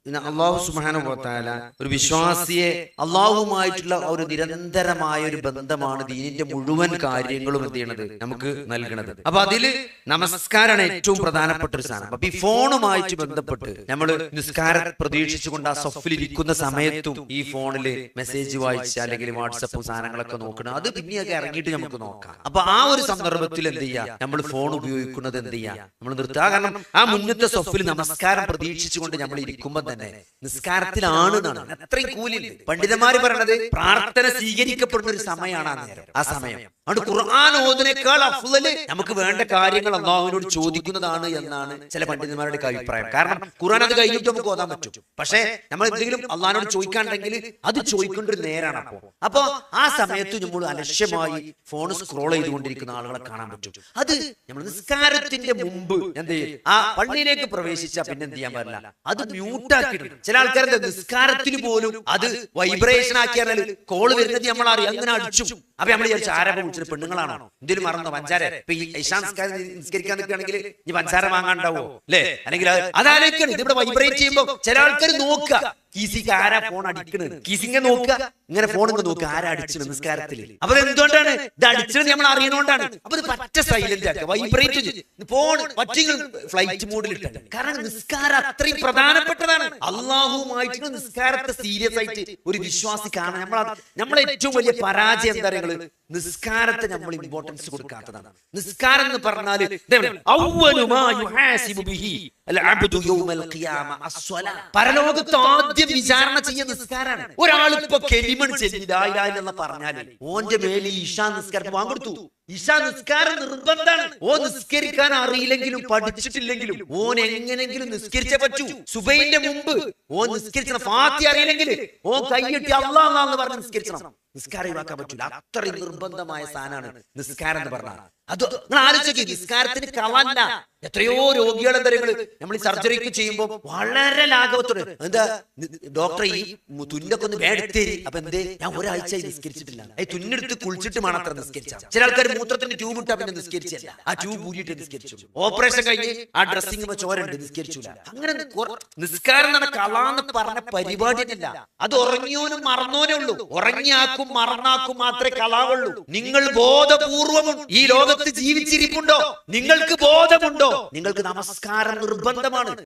അള്ളാഹു സുബ്ഹാനഹു വ തആല ഒരു വിശ്വാസിയെ അള്ളാഹുമായിട്ടുള്ള ഒരു നിരന്തരമായ ഒരു ബന്ധമാണ് ദീനിന്റെ മുഴുവൻ കാര്യങ്ങളും എന്ത് ചെയ്യണത് നമുക്ക് നൽകണത്. അപ്പൊ അതില് നമസ്കാരമാണ് ഏറ്റവും പ്രധാനപ്പെട്ട ഒരു സാധനം. അപ്പൊ ഈ ഫോണുമായിട്ട് ബന്ധപ്പെട്ട് നമ്മൾ നിസ്കാരം പ്രതീക്ഷിച്ചുകൊണ്ട് ആ സൊഫിൽ ഇരിക്കുന്ന സമയത്തും ഈ ഫോണില് മെസ്സേജ് വായിച്ച് അല്ലെങ്കിൽ വാട്സപ്പും സാധനങ്ങളൊക്കെ നോക്കണം, അത് പിന്നെയൊക്കെ ഇറങ്ങിയിട്ട് നമുക്ക് നോക്കാം. അപ്പൊ ആ ഒരു സന്ദർഭത്തിൽ എന്ത് ചെയ്യാം, നമ്മൾ ഫോൺ ഉപയോഗിക്കുന്നത് എന്ത് ചെയ്യാം, നമ്മൾ നിർത്തുക. കാരണം ആ മുന്നത്തെ സൊഫിൽ നമസ്കാരം പ്രതീക്ഷിച്ചുകൊണ്ട് നമ്മൾ ഇരിക്കുമ്പോൾ തന്നെ നിസ്കാരത്തിലാണ് അത്രയും കൂലില്ല. പണ്ഡിതന്മാര് പറയണത് പ്രാർത്ഥന സ്വീകരിക്കപ്പെടുന്ന ഒരു സമയമാണ് ആ നേരം, ആ സമയം. അതുകൊണ്ട് ഖുർആൻ ഓതുന്നേക്കാൾ അഫ്ളല് നമുക്ക് വേണ്ട കാര്യങ്ങൾ അല്ലാഹുവിനോട് ചോദിക്കുന്നതാണ് എന്നാണ് ചില പണ്ഡിതന്മാരുടെ അഭിപ്രായം. കാരണം ഖുർആൻ അത് കഴിഞ്ഞിട്ട് നമുക്ക് ഓതാൻ പറ്റും, പക്ഷെ നമ്മൾ എന്തെങ്കിലും അള്ളാഹിനോട് ചോദിക്കാണ്ടെങ്കിൽ അത് ചോദിക്കേണ്ട ഒരു നേരാണ്. അപ്പൊ ആ സമയത്ത് നമ്മൾ അലക്ഷ്യമായി ഫോൺ സ്ക്രോൾ ചെയ്തുകൊണ്ടിരിക്കുന്ന ആളുകളെ കാണാൻ പറ്റും. അത് നമ്മൾ നിസ്കാരത്തിന്റെ മുമ്പ് എന്ത് ചെയ്യും, ആ പള്ളിയിലേക്ക് പ്രവേശിച്ചാൽ പിന്നെ എന്ത് ചെയ്യാൻ പാടില്ല, അത് മ്യൂട്ടാക്കിയിട്ടുണ്ട്. ചില ആൾക്കാരുടെ നിസ്കാരത്തിന് പോലും അത് വൈബ്രേഷൻ ആക്കിയാൽ കോള് വരുന്നത് നമ്മൾ അറിയാം, അങ്ങനെ അടിച്ചു. അപ്പൊ നമ്മൾ വിചാരിച്ചു ആരൊക്കെ വിളിച്ചത്, പെണ്ണുങ്ങളാണോ, എന്തെങ്കിലും മറന്നോ, പഞ്ചാര. ഇപ്പൊ ഈ ഇശാ നിസ്കരിക്കാൻ നിൽക്കുകയാണെങ്കിൽ ഈ പഞ്ചാര വാങ്ങാണ്ടാവോ അല്ലെ, അല്ലെങ്കിൽ അതാലോചിക്കണം. ഇതിവിടെ വൈബ്രേറ്റ് ചെയ്യുമ്പോ ചില ആൾക്കാർ നോക്കുക കീസിക്ക് ആരാ ഫോൺ അടിക്കണത്, കീസിങ്ങ നോക്കുക, ഇങ്ങനെ ഫോൺ നോക്കുക ആരാ അടിച്ചത് നിസ്കാരത്തിൽ. അപ്പൊ എന്തുകൊണ്ടാണ് ഇത് അടിച്ചത് നമ്മൾ അറിയണോണ്ടാണ്. അപ്പൊ ഇത് പറ്റ സൈലന്റ് ആക്കുക, വൈബ്രേറ്റ് ഫോൺ പറ്റിങ്ങൾ ഫ്ലൈറ്റ് മോഡിൽ ഇട്ടത്. കാരണം നിസ്കാരം അത്രയും പ്രധാനപ്പെട്ടതാണ്. അള്ളാഹുമായിട്ടുള്ള നിസ്കാരത്തെ സീരിയസ് ആയിട്ട് ഒരു വിശ്വാസി കാണാൻ നമ്മളെ ഏറ്റവും വലിയ പരാജയം എന്താ പറയുക, നിസ്കാരത്തെ നമ്മൾ ഇമ്പോർട്ടൻസ് കൊടുക്കാത്തതാണ്. നിസ്കാരം എന്ന് പറഞ്ഞാല് പരലോകത്ത് ആദ്യം വിചാരണ ചെയ്യുന്ന നിസ്കാരാണ്. ഒരാളിപ്പോ കെലിമൺ ചെല്ലില്ല പറഞ്ഞാല് ഓന്റെ മേലെ ഇശാ നിസ്കാരം വാങ്ങെടുത്തു. ഇശാ നിസ്കാരം നിർബന്ധാണ്. നിസ്കരിക്കാൻ അറിയില്ലെങ്കിലും പഠിച്ചിട്ടില്ലെങ്കിലും ഓൻ എങ്ങനെങ്കിലും നിസ്കരിച്ചേ പറ്റൂ. സുബൈന്റെ മുമ്പ് നിസ്കരിച്ച ഫാത്തിഹ അറിയില്ലെങ്കിൽ കൈയ്യട്ടി അല്ലാഹ് എന്ന് പറഞ്ഞ് നിസ്കരിക്കണം. നിസ്കാരം ഒഴിവാക്കാൻ പറ്റൂല, അത്രയും നിർബന്ധമായ സാധനമാണ് നിസ്കാരം എന്ന് പറഞ്ഞാൽ. അത് നിങ്ങൾ ആലോചിക്കുക, നിസ്കാരത്തിന് കളല്ല. എത്രയോ രോഗികളെ നമ്മൾ ഈ സർജറിക്ക് ചെയ്യുമ്പോൾ വളരെ ലാഘവത്തോടെ എന്താ ഡോക്ടർ ഈ തുന്നൊക്കെ ഒന്ന് വേടത്തേരി. അപ്പൊ എന്തേ, ഞാൻ ഒരാഴ്ച നിസ്കരിച്ചിട്ടില്ല, ഈ തുന്നെടുത്ത് കുളിച്ചിട്ട് മാത്രം നിസ്കരിച്ച. ചില ആൾക്കാർ മൂത്രത്തിന്റെ ട്യൂബ് ഇട്ടാ പിന്നെ നിസ്കരിച്ചല്ല, ആ ട്യൂബ് ഊരിയിട്ട് നിസ്കരിച്ചു. ഓപ്പറേഷൻ കഴിഞ്ഞ് ആ ഡ്രസ്സിംഗ് ചോരണ്ട് നിസ്കരിച്ചില്ല. അങ്ങനെ നിസ്കാരം എന്ന കളാന്ന് പറഞ്ഞ പരിപാടിയില്ല. അത് ഉറങ്ങിയോനും മറന്നോനേ ഉള്ളൂ. ഉറങ്ങിയാക്കും മറന്നാക്കും മാത്രമേ കളാവുള്ളൂ. നിങ്ങൾ ബോധപൂർവം ഈ ലോകത്ത് ജീവിച്ചിരിപ്പുണ്ടോ, നിങ്ങൾക്ക് ബോധമുണ്ടോ, നിങ്ങൾക്ക് നമസ്കാരം നിർബന്ധമാണ്.